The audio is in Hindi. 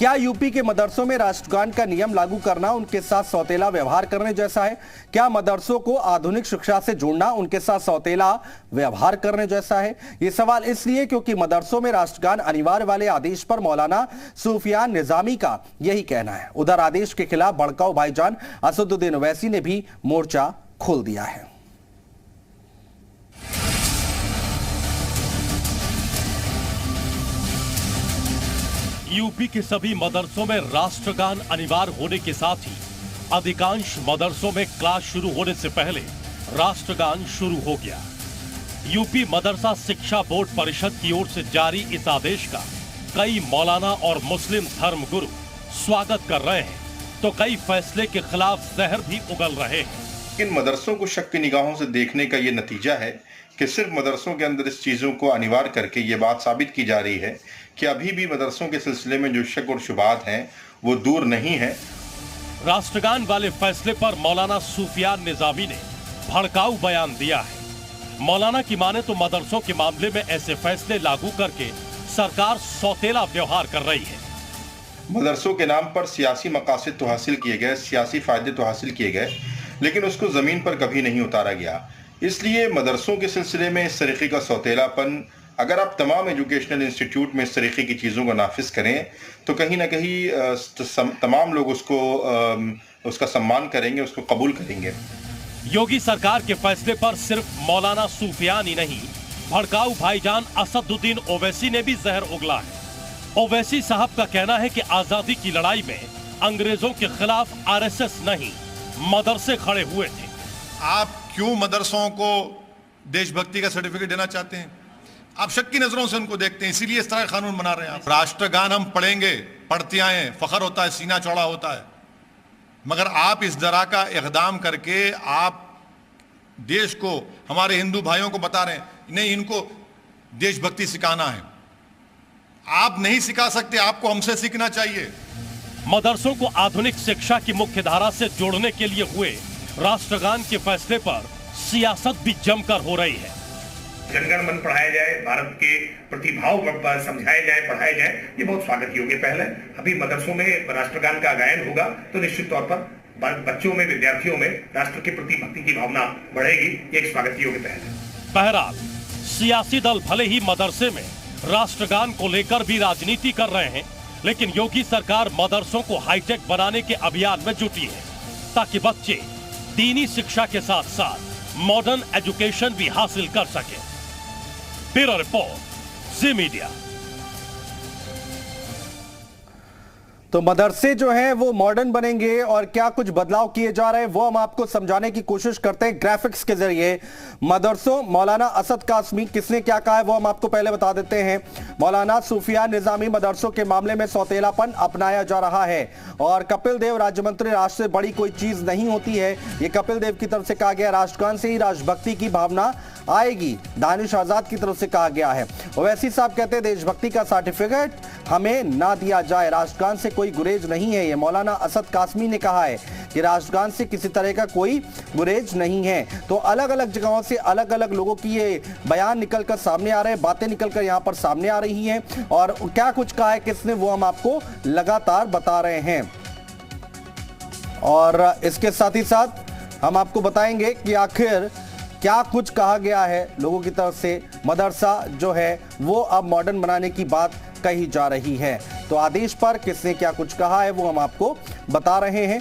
क्या यूपी के मदरसों में राष्ट्रगान का नियम लागू करना उनके साथ सौतेला व्यवहार करने जैसा है? क्या मदरसों को आधुनिक शिक्षा से जोड़ना उनके साथ सौतेला व्यवहार करने जैसा है? ये सवाल इसलिए क्योंकि मदरसों में राष्ट्रगान अनिवार्य वाले आदेश पर मौलाना सूफियान निजामी का यही कहना है। उधर आदेश के खिलाफ भड़काऊ भाईजान असदुद्दीन ओवैसी ने भी मोर्चा खोल दिया है। यूपी के सभी मदरसों में राष्ट्रगान अनिवार्य होने के साथ ही अधिकांश मदरसों में क्लास शुरू होने से पहले राष्ट्रगान शुरू हो गया। यूपी मदरसा शिक्षा बोर्ड परिषद की ओर से जारी इस आदेश का कई मौलाना और मुस्लिम धर्म गुरु स्वागत कर रहे हैं, तो कई फैसले के खिलाफ जहर भी उगल रहे हैं। इन मदरसों को शक की निगाहों से देखने का ये नतीजा है कि सिर्फ मदरसों के अंदर इस चीज़ों को अनिवार्य करके ये बात साबित की जा रही है कि अभी भी मदरसों के सिलसिले में जो शक और शुबात हैं वो दूर नहीं है। राष्ट्रगान वाले फैसले पर मौलाना सूफियान निजामी ने भड़काऊ बयान दिया है। मौलाना की माने तो मदरसों के मामले में ऐसे फैसले लागू करके सरकार सौतेला व्यवहार कर रही है। मदरसों के नाम पर सियासी मकासद तो हासिल किए गए, सियासी फायदे तो हासिल किए गए, लेकिन उसको ज़मीन पर कभी नहीं उतारा गया। इसलिए मदरसों के सिलसिले में इस तरीके का सौतेलापन, अगर आप तमाम एजुकेशनल इंस्टीट्यूट में इस तरीके की चीज़ों को नाफिज करें तो कहीं ना कहीं तमाम लोग उसका सम्मान करेंगे, उसको कबूल करेंगे। योगी सरकार के फैसले पर सिर्फ मौलाना सूफियान ही नहीं, भड़काऊ भाईजान असदुद्दीन ओवैसी ने भी जहर उगला है। ओवैसी साहब का कहना है कि आजादी की लड़ाई में अंग्रेजों के खिलाफ आरएसएस नहीं, मदरसे खड़े हुए थे। आप क्यों मदरसों को देशभक्ति का सर्टिफिकेट देना चाहते हैं? आप शक की नजरों से उनको देखते हैं, इसीलिए इस तरह कानून बना रहे हैं। राष्ट्रगान हम पढ़ेंगे, पढ़ते आए, फखर होता है, सीना चौड़ा होता है, मगर आप इस तरह का इक़दाम करके आप देश को, हमारे हिंदू भाइयों को बता रहे हैं नहीं, इनको देशभक्ति सिखाना है। आप नहीं सिखा सकते, आपको हमसे सीखना चाहिए। मदरसों को आधुनिक शिक्षा की मुख्य धारा से जोड़ने के लिए हुए राष्ट्रगान के फैसले पर सियासत भी जमकर हो रही है। जनगण मन पढ़ाया जाए, भारत के प्रतिभाव समझाया जाए, पढ़ाया जाए, ये बहुत स्वागत योग्य पहल है। अभी मदरसों में राष्ट्रगान का गायन होगा तो निश्चित तौर पर बच्चों में, विद्यार्थियों में राष्ट्र के प्रति भक्ति की भावना बढ़ेगी। ये एक स्वागत योग्य पहल है। बहरहाल सियासी दल भले ही मदरसे में राष्ट्रगान को लेकर भी राजनीति कर रहे हैं, लेकिन योगी सरकार मदरसों को हाईटेक बनाने के अभियान में जुटी है ताकि बच्चे दीनी शिक्षा के साथ साथ मॉडर्न एजुकेशन भी हासिल कर सके। ब्यूरो रिपोर्ट, जी मीडिया। तो मदरसे जो हैं वो मॉडर्न बनेंगे और क्या कुछ बदलाव किए जा रहे हैं वो हम आपको समझाने की कोशिश करते हैं ग्राफिक्स के जरिए। मदरसों, मौलाना असद कासमी किसने क्या कहा है वो हम आपको पहले बता देते हैं। मौलाना सूफियान निजामी, मदरसों के मामले में सौतेलापन अपनाया जा रहा है और कपिल देव राज्य मंत्री, राष्ट्र से बड़ी कोई चीज नहीं होती है, ये कपिल देव की तरफ से कहा गया। राष्ट्रगान से ही राष्ट्रभक्ति की भावना आएगी, दानिश आजाद की तरफ से कहा गया है। ओवैसी साहब कहते हैं देशभक्ति का सर्टिफिकेट हमें ना दिया जाए, राष्ट्रगान से कोई गुरेज नहीं है। ये मौलाना असद कासमी ने कहा है कि राष्ट्रगान से किसी तरह का कोई गुरेज नहीं है। तो अलग अलग जगहों से अलग अलग लोगों की ये बयान निकलकर सामने आ रहे हैं, बातें निकलकर यहां पर सामने आ रही हैं और क्या कुछ कहा है किसने वो हम आपको लगातार बता रहे हैं। और इसके साथ ही साथ हम आपको बताएंगे कि आखिर क्या कुछ कहा गया है लोगों की तरफ से। मदरसा जो है वो अब मॉडर्न बनाने की बात कही जा रही है, तो आदेश पर किसने क्या कुछ कहा है वो हम आपको बता रहे हैं।